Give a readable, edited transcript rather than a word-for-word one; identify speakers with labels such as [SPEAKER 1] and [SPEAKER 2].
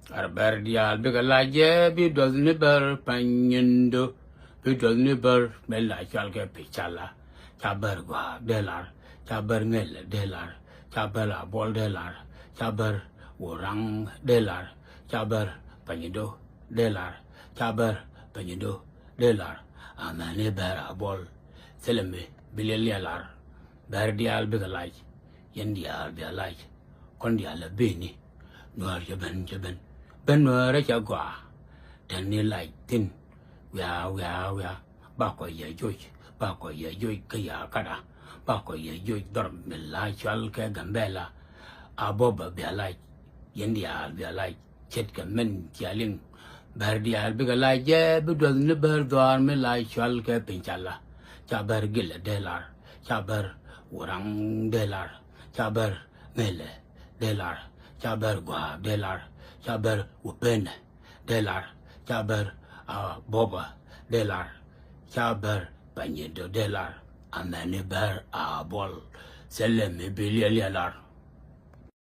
[SPEAKER 1] Arberdial Bigalaje, Bidos Nibber, Panyendo, Bidos Nibber, Mella Chalke Pichala, Chabergua, Delar, Chabermel, Delar, Chabella Bol Delar, Chaber, Warang, Delar, Chaber, Panyendo, Delar, Chaber, Panyendo, Delar, Amane Bera Bol, Seleme, Bilialar, Berdial Bigalaj, Yendial Bialaj, Condial Bini, Noir Jaben. Ben ra cha gwa dan ni lai tin we ba ko ye joy ka ya kada ba ko ye joy dor me la chal ke gambela aboba be lai yendia be lai chet ka men chaling bar dia be ga lai je be do ne bar dor me lai chal ke pinchala cha bar gil delar cha bar urang delar cha bar mele delar cha bar gwa delar Chaber Upen Delar, Chaber Boba Delar, Chaber Panyendo Delar, Amaniber Bol, Selem Bilialar.